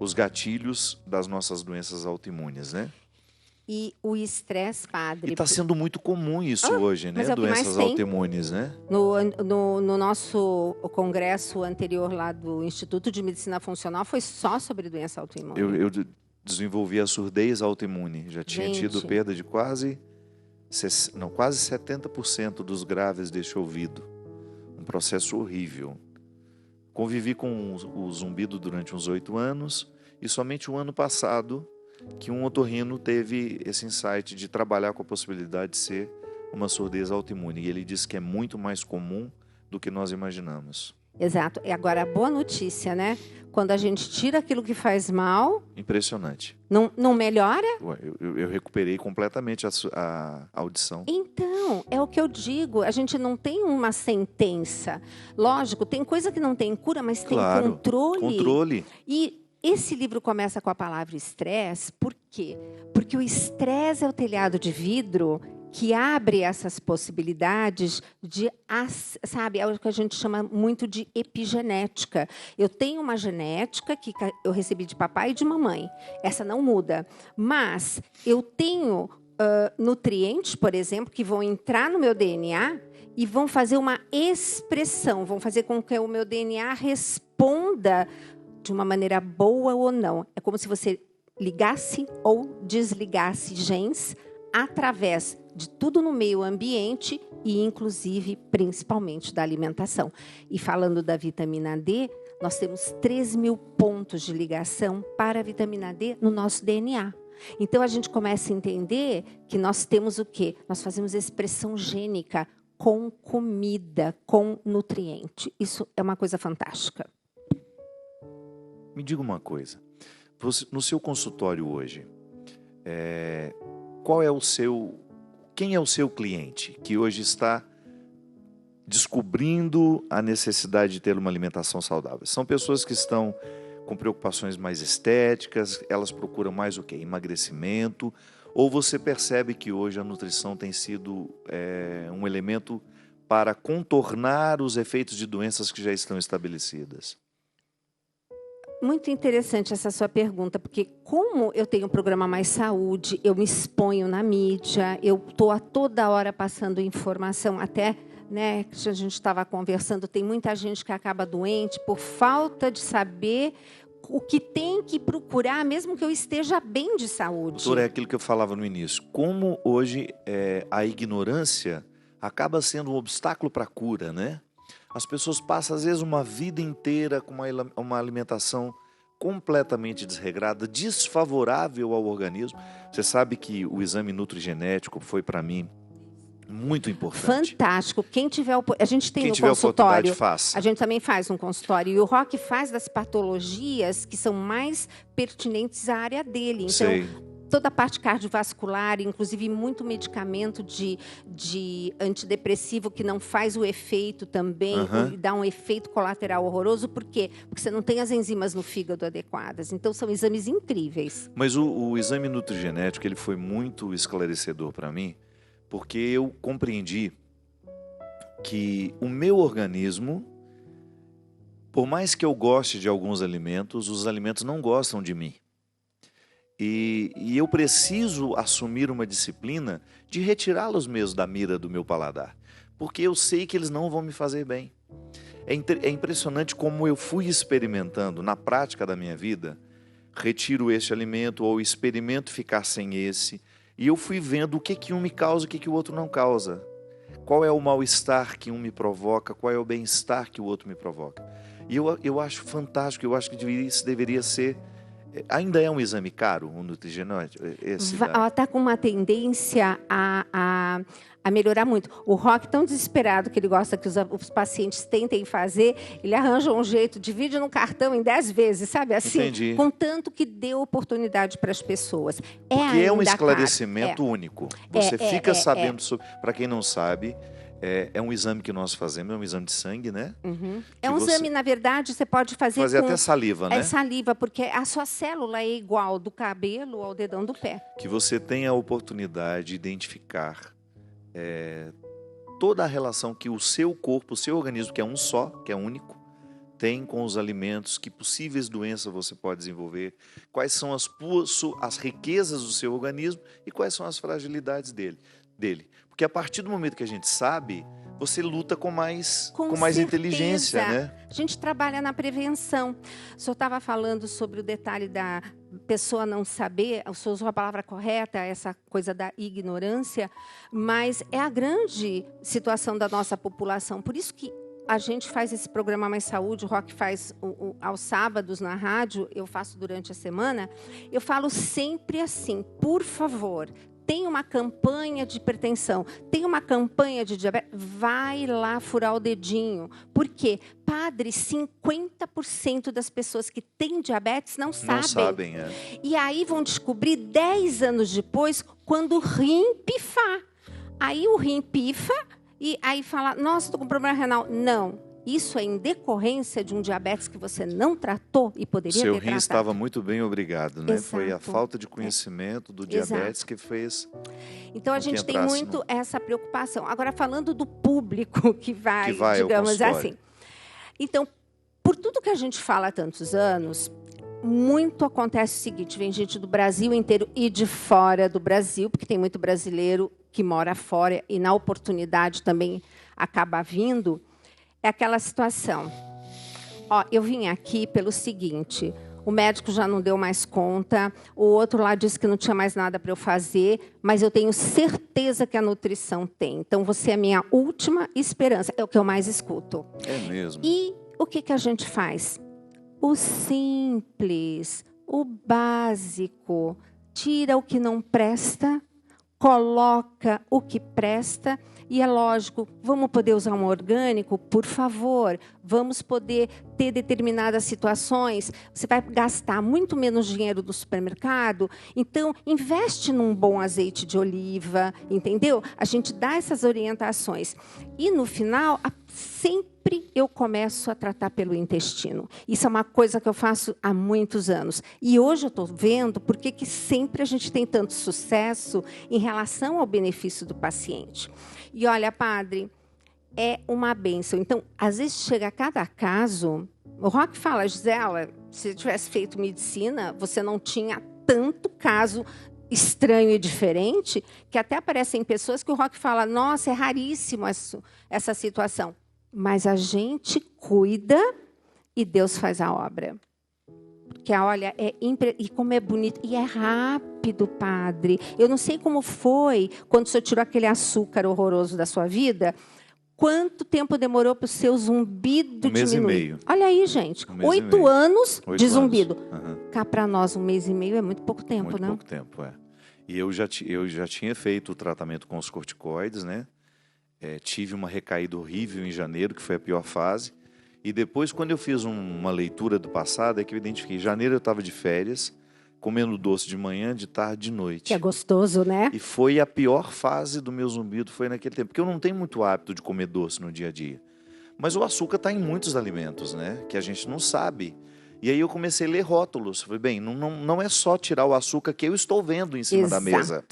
os gatilhos das nossas doenças autoimunes, né? E o estresse, padre... E está sendo muito comum isso hoje, né? Doenças autoimunes, né? No nosso congresso anterior lá do Instituto de Medicina Funcional foi só sobre doença autoimune. Eu desenvolvi a surdez autoimune. Já tinha tido perda de quase 70% dos graves deste ouvido. Um processo horrível. Convivi com o zumbido durante uns 8 anos e somente o ano passado que um otorrino teve esse insight de trabalhar com a possibilidade de ser uma surdez autoimune. E ele disse que é muito mais comum do que nós imaginamos. Exato. E agora, a boa notícia, né? Quando a gente tira aquilo que faz mal... Impressionante. Não melhora? Eu recuperei completamente a audição. Então, é o que eu digo. A gente não tem uma sentença. Lógico, tem coisa que não tem cura, mas tem controle. E esse livro começa com a palavra estresse. Por quê? Porque o estresse é o telhado de vidro que abre essas possibilidades de, sabe, é o que a gente chama muito de epigenética. Eu tenho uma genética que eu recebi de papai e de mamãe. Essa não muda. Mas eu tenho nutrientes, por exemplo, que vão entrar no meu DNA e vão fazer uma expressão, vão fazer com que o meu DNA responda de uma maneira boa ou não. É como se você ligasse ou desligasse genes através de tudo no meio ambiente e, inclusive, principalmente da alimentação. E falando da vitamina D, nós temos 3.000 pontos de ligação para a vitamina D no nosso DNA. Então, a gente começa a entender que nós temos o quê? Nós fazemos expressão gênica com comida, com nutriente. Isso é uma coisa fantástica. Me diga uma coisa. No seu consultório hoje, quem é o seu cliente que hoje está descobrindo a necessidade de ter uma alimentação saudável? São pessoas que estão com preocupações mais estéticas, elas procuram mais o quê? Emagrecimento? Ou você percebe que hoje a nutrição tem sido um elemento para contornar os efeitos de doenças que já estão estabelecidas? Muito interessante essa sua pergunta, porque como eu tenho um programa Mais Saúde, eu me exponho na mídia, eu estou a toda hora passando informação, até, né, que a gente estava conversando, tem muita gente que acaba doente por falta de saber o que tem que procurar, mesmo que eu esteja bem de saúde. Doutora, é aquilo que eu falava no início. Como hoje a ignorância acaba sendo um obstáculo para a cura, né? As pessoas passam, às vezes, uma vida inteira com uma alimentação completamente desregrada, desfavorável ao organismo. Você sabe que o exame nutrigenético foi, para mim, muito importante. Fantástico. Quem tiver a gente tem no consultório, a gente também faz um consultório, e o Roque faz das patologias que são mais pertinentes à área dele. Então, sei. Toda a parte cardiovascular, inclusive muito medicamento de antidepressivo que não faz o efeito também, e dá um efeito colateral horroroso. Por quê? Porque você não tem as enzimas no fígado adequadas. Então, são exames incríveis. Mas o exame nutrigenético ele foi muito esclarecedor para mim, porque eu compreendi que o meu organismo, por mais que eu goste de alguns alimentos, os alimentos não gostam de mim. E eu preciso assumir uma disciplina de retirá-los mesmo da mira do meu paladar, porque eu sei que eles não vão me fazer bem. É impressionante como eu fui experimentando na prática da minha vida, retiro este alimento ou experimento ficar sem esse, e eu fui vendo o que um me causa e o que o outro não causa. Qual é o mal-estar que um me provoca, qual é o bem-estar que o outro me provoca. E eu acho fantástico, eu acho que isso deveria ser... Ainda é um exame caro, o nutrigenético? Ela está com uma tendência a melhorar muito. O Roque, tão desesperado que ele gosta que os pacientes tentem fazer, ele arranja um jeito, divide no cartão em 10 vezes, sabe? Assim, entendi. Contanto que dê oportunidade para as pessoas. Porque é um esclarecimento único. Você fica sabendo sobre... Para quem não sabe... É um exame que nós fazemos, é um exame de sangue, né? É um exame, na verdade, você pode fazer até saliva, né? É saliva, porque a sua célula é igual do cabelo ao dedão do pé. Que você tenha a oportunidade de identificar toda a relação que o seu corpo, o seu organismo, que é um só, que é único, tem com os alimentos, que possíveis doenças você pode desenvolver, quais são as riquezas do seu organismo e quais são as fragilidades dele. Porque a partir do momento que a gente sabe, você luta com mais inteligência, né? A gente trabalha na prevenção. O senhor estava falando sobre o detalhe da pessoa não saber, o senhor usou a palavra correta, essa coisa da ignorância, mas é a grande situação da nossa população. Por isso que a gente faz esse programa Mais Saúde, o Roque faz aos sábados na rádio, eu faço durante a semana. Eu falo sempre assim, por favor, tem uma campanha de hipertensão, tem uma campanha de diabetes, vai lá furar o dedinho. Por quê? Padre, 50% das pessoas que têm diabetes não sabem. Não sabem, E aí vão descobrir 10 anos depois, quando o rim pifar. Aí o rim pifa e aí fala, nossa, estou com problema renal. Não. Isso é em decorrência de um diabetes que você não tratou e poderia ter tratado. Seu rim estava muito bem, obrigado, né? Exato. Foi a falta de conhecimento do diabetes que fez. Então a gente tem muito essa preocupação. Agora, falando do público que vai digamos assim. Então, por tudo que a gente fala há tantos anos, muito acontece o seguinte: vem gente do Brasil inteiro e de fora do Brasil, porque tem muito brasileiro que mora fora e na oportunidade também acaba vindo. É aquela situação. Ó, eu vim aqui pelo seguinte: o médico já não deu mais conta, o outro lá disse que não tinha mais nada para eu fazer, mas eu tenho certeza que a nutrição tem. Então, você é a minha última esperança. É o que eu mais escuto. É mesmo. E o que a gente faz? O simples, o básico. Tira o que não presta, coloca o que presta. E é lógico, vamos poder usar um orgânico? Por favor, vamos poder ter determinadas situações. Você vai gastar muito menos dinheiro do supermercado, então investe num bom azeite de oliva, entendeu? A gente dá essas orientações. E no final, sempre eu começo a tratar pelo intestino. Isso é uma coisa que eu faço há muitos anos. E hoje eu estou vendo por que sempre a gente tem tanto sucesso em relação ao benefício do paciente. E olha, padre, é uma bênção. Então, às vezes chega a cada caso. O Roque fala, Gisela, se eu tivesse feito medicina, você não tinha tanto caso estranho e diferente, que até aparecem pessoas que o Roque fala, nossa, é raríssimo essa situação. Mas a gente cuida e Deus faz a obra. Porque, olha, e como é bonito. E é rápido, padre. Eu não sei como foi quando o senhor tirou aquele açúcar horroroso da sua vida. Quanto tempo demorou para o seu zumbido diminuir? 1 mês e meio. Olha aí, gente. 8 anos de zumbido. Uhum. Cá para nós, 1 mês e meio é muito pouco tempo, muito né? Muito pouco tempo, é. E eu já tinha feito o tratamento com os corticoides, né? Tive uma recaída horrível em janeiro, que foi a pior fase. E depois, quando eu fiz uma leitura do passado, é que eu identifiquei. Em janeiro eu estava de férias, comendo doce de manhã, de tarde, de noite. Que é gostoso, né? E foi a pior fase do meu zumbido, foi naquele tempo. Porque eu não tenho muito hábito de comer doce no dia a dia. Mas o açúcar está em muitos alimentos, né? Que a gente não sabe. E aí eu comecei a ler rótulos. Falei, bem, não é só tirar o açúcar que eu estou vendo em cima da mesa.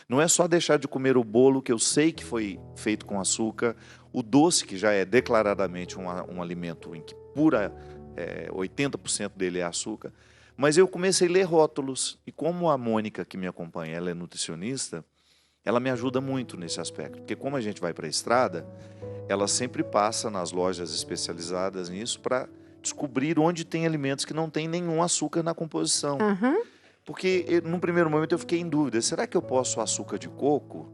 Não é só deixar de comer o bolo que eu sei que foi feito com açúcar. O doce, que já é declaradamente um alimento em que 80% dele é açúcar. Mas eu comecei a ler rótulos. E como a Mônica, que me acompanha, ela é nutricionista, ela me ajuda muito nesse aspecto. Porque como a gente vai para a estrada, ela sempre passa nas lojas especializadas nisso para descobrir onde tem alimentos que não tem nenhum açúcar na composição. Uhum. Porque, num primeiro momento, eu fiquei em dúvida. Será que eu posso açúcar de coco?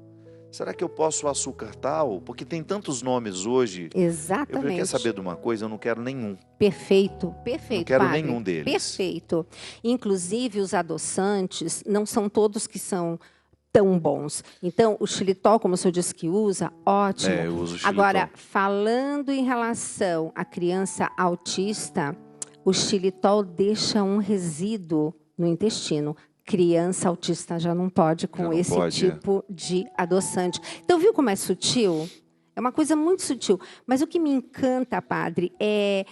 Será que eu posso açúcar tal? Porque tem tantos nomes hoje. Exatamente. Eu falei, quer saber de uma coisa? Eu não quero nenhum. Perfeito. Não quero padre. nenhum deles. Perfeito. Inclusive, os adoçantes, não são todos que são tão bons. Então, o xilitol, como o senhor disse que usa, ótimo. Eu uso o xilitol. Agora, falando em relação à criança autista, o xilitol deixa um resíduo no intestino. Criança autista já não pode com esse tipo de adoçante. Então, viu como é sutil? É uma coisa muito sutil. Mas o que me encanta, padre, é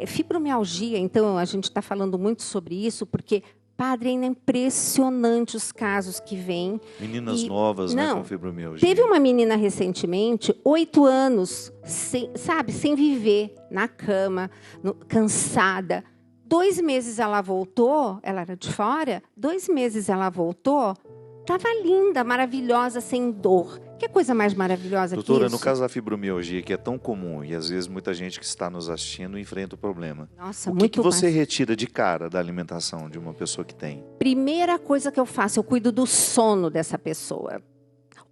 fibromialgia. Então, a gente está falando muito sobre isso, porque, padre, é impressionante os casos que vêm. Meninas novas, né, com fibromialgia. Teve uma menina recentemente, 8 anos, sem viver, na cama, cansada. 2 meses ela voltou, ela era de fora, 2 meses ela voltou, estava linda, maravilhosa, sem dor. Que coisa mais maravilhosa que isso? Doutora, no caso da fibromialgia, que é tão comum, e às vezes muita gente que está nos assistindo enfrenta o problema. Nossa, o que você retira de cara da alimentação de uma pessoa que tem? Primeira coisa que eu faço, eu cuido do sono dessa pessoa.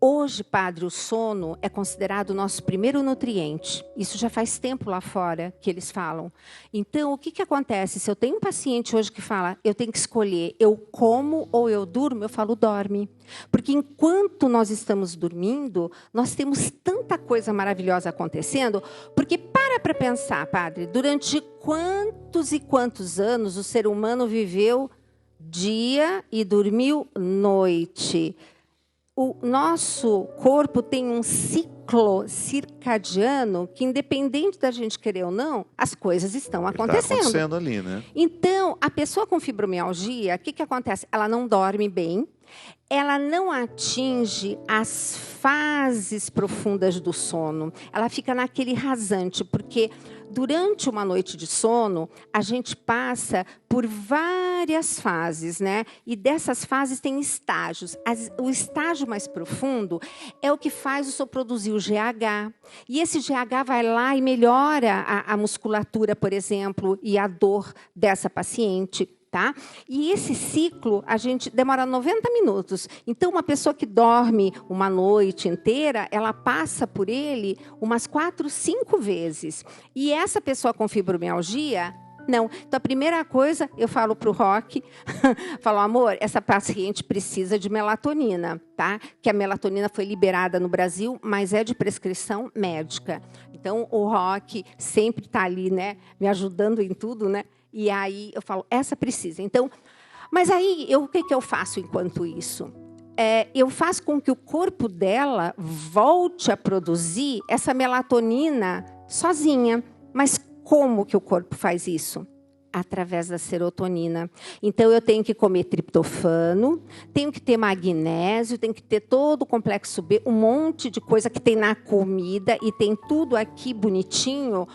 Hoje, padre, o sono é considerado o nosso primeiro nutriente. Isso já faz tempo lá fora que eles falam. Então, o que acontece? Se eu tenho um paciente hoje que fala, eu tenho que escolher, eu como ou eu durmo, eu falo, dorme. Porque enquanto nós estamos dormindo, nós temos tanta coisa maravilhosa acontecendo. Porque para pensar, padre, durante quantos e quantos anos o ser humano viveu dia e dormiu noite? O nosso corpo tem um ciclo circadiano que, independente da gente querer ou não, as coisas estão acontecendo. Está acontecendo ali, né? Então, a pessoa com fibromialgia, o que acontece? Ela não dorme bem, ela não atinge as fases profundas do sono, ela fica naquele rasante, porque durante uma noite de sono, a gente passa por várias fases, né? E dessas fases tem estágios. O estágio mais profundo é o que faz o senhor produzir o GH. E esse GH vai lá e melhora a musculatura, por exemplo, e a dor dessa paciente. Tá? E esse ciclo, a gente demora 90 minutos. Então, uma pessoa que dorme uma noite inteira, ela passa por ele umas 4, 5 vezes. E essa pessoa com fibromialgia, não. Então, a primeira coisa, eu falo para o Roque, falo, amor, essa paciente precisa de melatonina, tá? Que a melatonina foi liberada no Brasil, mas é de prescrição médica. Então, o Roque sempre está ali, né, me ajudando em tudo, né? E aí eu falo, essa precisa. Então, mas aí, o que eu faço enquanto isso? Eu faço com que o corpo dela volte a produzir essa melatonina sozinha. Mas como que o corpo faz isso? Através da serotonina. Então, eu tenho que comer triptofano, tenho que ter magnésio, tenho que ter todo o complexo B, um monte de coisa que tem na comida, e tem tudo aqui bonitinho,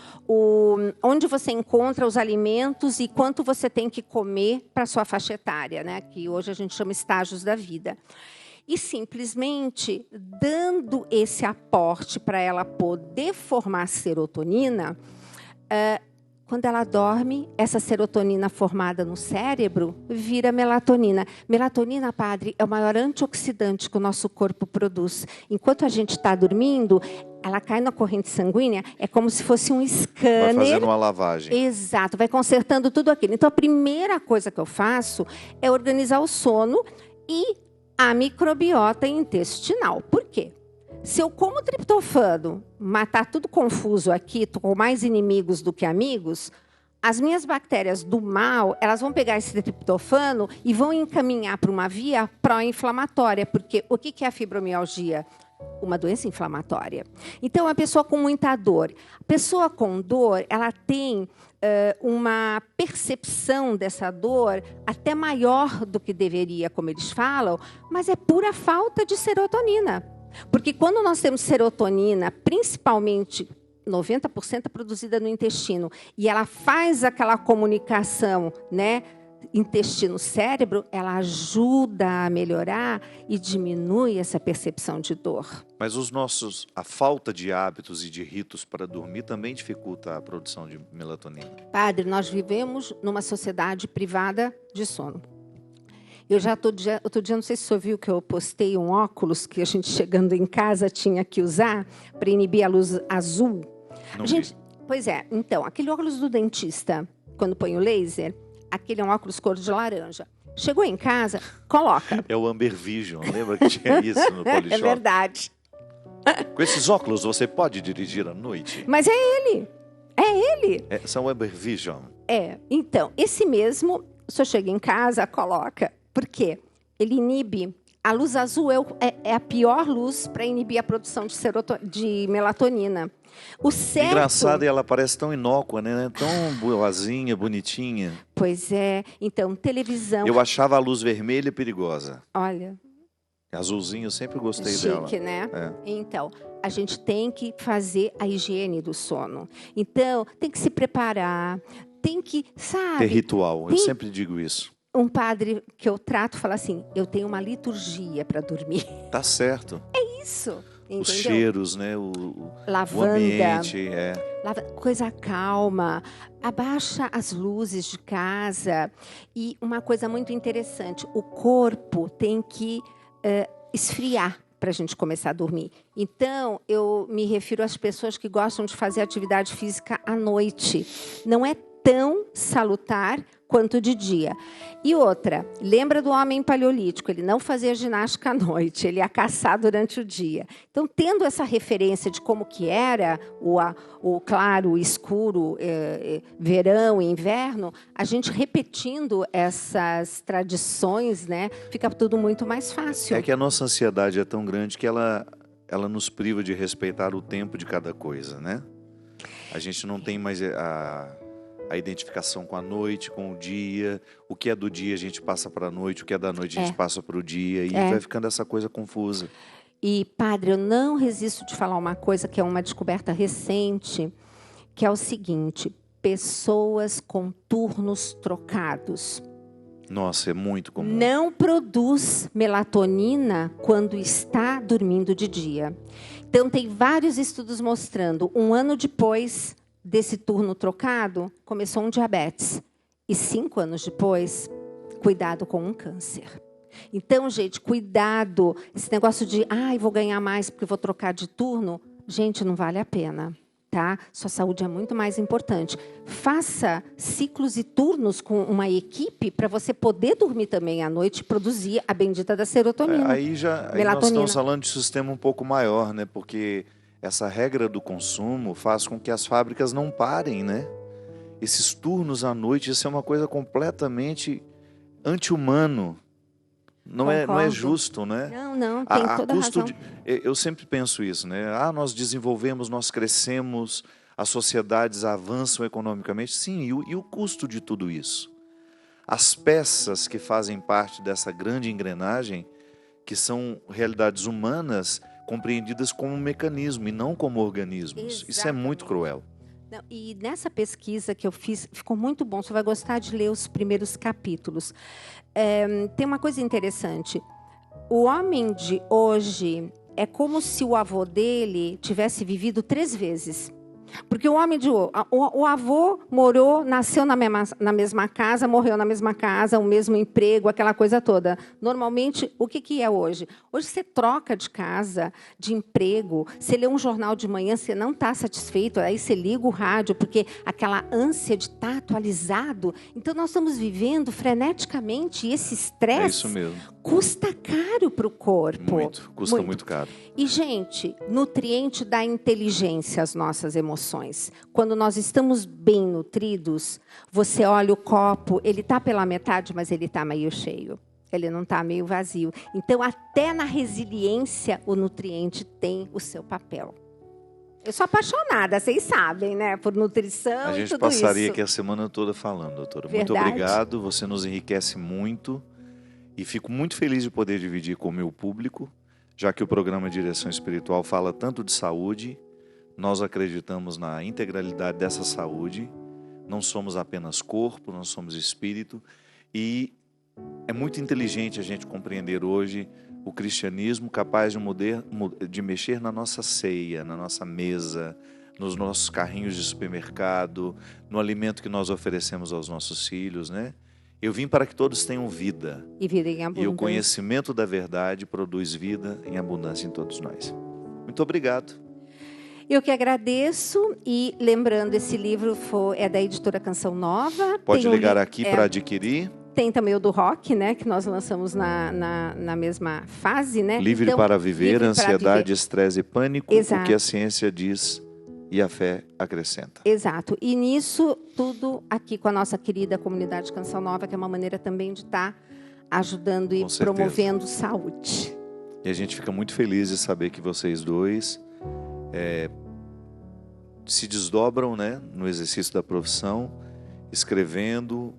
onde você encontra os alimentos e quanto você tem que comer para a sua faixa etária, né? Que hoje a gente chama estágios da vida. E simplesmente dando esse aporte para ela poder formar serotonina, quando ela dorme, essa serotonina formada no cérebro vira melatonina. Melatonina, padre, é o maior antioxidante que o nosso corpo produz. Enquanto a gente está dormindo, ela cai na corrente sanguínea, é como se fosse um scanner. Vai fazendo uma lavagem. Exato, vai consertando tudo aquilo. Então, a primeira coisa que eu faço é organizar o sono e a microbiota intestinal. Por quê? Se eu como triptofano, matar tudo confuso aqui, tô com mais inimigos do que amigos, as minhas bactérias do mal, elas vão pegar esse triptofano e vão encaminhar para uma via pró-inflamatória. Porque o que é a fibromialgia? Uma doença inflamatória. Então, a pessoa com muita dor. A pessoa com dor, ela tem uma percepção dessa dor até maior do que deveria, como eles falam, mas é pura falta de serotonina. Porque quando nós temos serotonina, principalmente 90% é produzida no intestino, e ela faz aquela comunicação, né, intestino-cérebro, ela ajuda a melhorar e diminui essa percepção de dor. Mas a falta de hábitos e de ritos para dormir também dificulta a produção de melatonina. Padre, nós vivemos numa sociedade privada de sono. Eu já outro dia, não sei se o senhor viu que eu postei um óculos que a gente, chegando em casa, tinha que usar para inibir a luz azul. Pois é, então, aquele óculos do dentista, quando põe o laser, aquele é um óculos cor de laranja. Chegou em casa, coloca. É o Amber Vision, lembra que tinha isso no Polishop? É verdade. Com esses óculos você pode dirigir à noite? Mas é ele. São Amber Vision. Então, esse mesmo, o senhor chega em casa, coloca. Por quê? Ele inibe. A luz azul é a pior luz para inibir a produção de melatonina. O certo... Engraçado, e ela parece tão inócua, né? Tão boazinha, bonitinha. Pois é. Então, televisão... Eu achava a luz vermelha perigosa. Olha... Azulzinho, eu sempre gostei dela. Chique, né? Então, a gente tem que fazer a higiene do sono. Então, tem que se preparar, tem que, sabe... Ter ritual, eu sempre digo isso. Um padre que eu trato fala assim, eu tenho uma liturgia para dormir. Tá certo. É isso. Entendeu? Os cheiros, né? Lavanda, o ambiente, coisa calma, abaixa as luzes de casa. E uma coisa muito interessante, o corpo tem que esfriar para a gente começar a dormir. Então, eu me refiro às pessoas que gostam de fazer atividade física à noite. Não é tão salutar quanto de dia. E outra, lembra do homem paleolítico, ele não fazia ginástica à noite, ele ia caçar durante o dia. Então, tendo essa referência de como que era o claro, o escuro, verão e inverno, a gente repetindo essas tradições, né, fica tudo muito mais fácil. É que a nossa ansiedade é tão grande que ela nos priva de respeitar o tempo de cada coisa, né? A gente não tem mais a identificação com a noite, com o dia. O que é do dia a gente passa para a noite, o que é da noite a gente passa para o dia. E vai ficando essa coisa confusa. E, padre, eu não resisto de falar uma coisa que é uma descoberta recente, que é o seguinte: pessoas com turnos trocados. Nossa, é muito comum. Não produz melatonina quando está dormindo de dia. Então, tem vários estudos mostrando, 1 ano depois desse turno trocado, começou um diabetes. E 5 anos depois, cuidado com um câncer. Então, gente, cuidado. Esse negócio de, vou ganhar mais porque vou trocar de turno, gente, não vale a pena. Tá? Sua saúde é muito mais importante. Faça ciclos e turnos com uma equipe para você poder dormir também à noite e produzir a bendita da serotonina. Aí nós estamos falando de sistema um pouco maior, né? Porque essa regra do consumo faz com que as fábricas não parem, né? Esses turnos à noite, isso é uma coisa completamente anti-humano. Não é justo, né? Não, tem toda a razão. Eu sempre penso isso, né? Nós desenvolvemos, nós crescemos, as sociedades avançam economicamente. Sim, e o custo de tudo isso? As peças que fazem parte dessa grande engrenagem, que são realidades humanas, compreendidas como um mecanismo e não como organismos. Exatamente. Isso é muito cruel. Não, e nessa pesquisa que eu fiz, ficou muito bom. Você vai gostar de ler os primeiros capítulos. Tem uma coisa interessante. O homem de hoje é como se o avô dele tivesse vivido 3 vezes. Porque o avô nasceu na mesma casa, morreu na mesma casa, o mesmo emprego, aquela coisa toda. Normalmente, o que é hoje? Hoje você troca de casa, de emprego, você lê um jornal de manhã, você não está satisfeito, aí você liga o rádio, porque aquela ânsia de estar atualizado. Então, nós estamos vivendo freneticamente, e esse estresse custa caro para o corpo. Custa muito caro. E, gente, nutriente da inteligência, as nossas emoções. Quando nós estamos bem nutridos, você olha o copo, ele está pela metade, mas ele está meio cheio. Ele não está meio vazio. Então, até na resiliência, o nutriente tem o seu papel. Eu sou apaixonada, vocês sabem, né? Por nutrição e tudo isso. A gente passaria aqui a semana toda falando, doutora. Verdade. Muito obrigado, você nos enriquece muito. E fico muito feliz de poder dividir com o meu público, já que o programa Direção Espiritual fala tanto de saúde. Nós acreditamos na integralidade dessa saúde. Não somos apenas corpo, nós somos espírito. E é muito inteligente a gente compreender hoje o cristianismo capaz de mexer na nossa ceia, na nossa mesa, nos nossos carrinhos de supermercado, no alimento que nós oferecemos aos nossos filhos, né? Eu vim para que todos tenham vida. E vida em abundância. E o conhecimento da verdade produz vida em abundância em todos nós. Muito obrigado. Eu que agradeço, e lembrando, esse livro é da editora Canção Nova. Pode ligar aqui para adquirir. Tem também o do rock, né, que nós lançamos na mesma fase, né? Livre então, para viver, livre ansiedade, para viver. Estresse e pânico, Exato. O que a ciência diz e a fé acrescenta. Exato. E nisso tudo aqui com a nossa querida comunidade Canção Nova, que é uma maneira também de estar ajudando e promovendo saúde. E a gente fica muito feliz de saber que vocês dois se desdobram, né, no exercício da profissão, escrevendo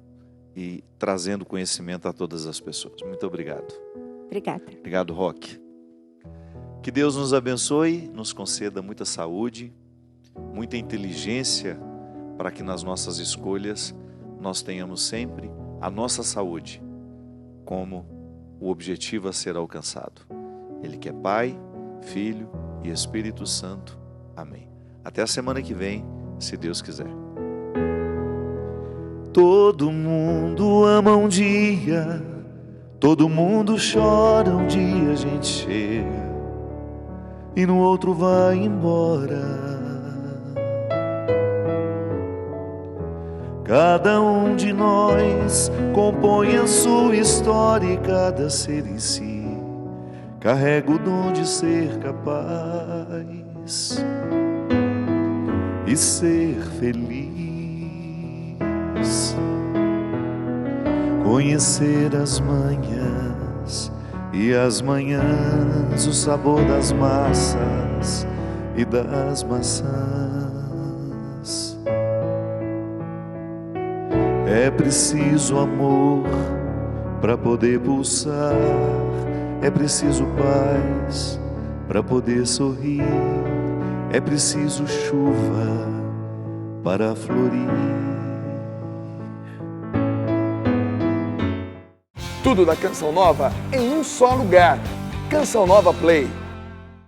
e trazendo conhecimento a todas as pessoas. Muito obrigado. Obrigada. Obrigado, Roque. Que Deus nos abençoe, nos conceda muita saúde, muita inteligência, para que nas nossas escolhas nós tenhamos sempre a nossa saúde como o objetivo a ser alcançado. Ele que é Pai, Filho e Espírito Santo. Amém. Até a semana que vem, se Deus quiser. Todo mundo ama um dia, todo mundo chora um dia, a gente chega e no outro vai embora. Cada um de nós compõe a sua história e cada ser em si carrega o dom de ser capaz e ser feliz. Conhecer as manhãs e as manhãs, o sabor das massas e das maçãs. É preciso amor para poder pulsar, é preciso paz para poder sorrir, é preciso chuva para florir. Tudo da Canção Nova em um só lugar. Canção Nova Play.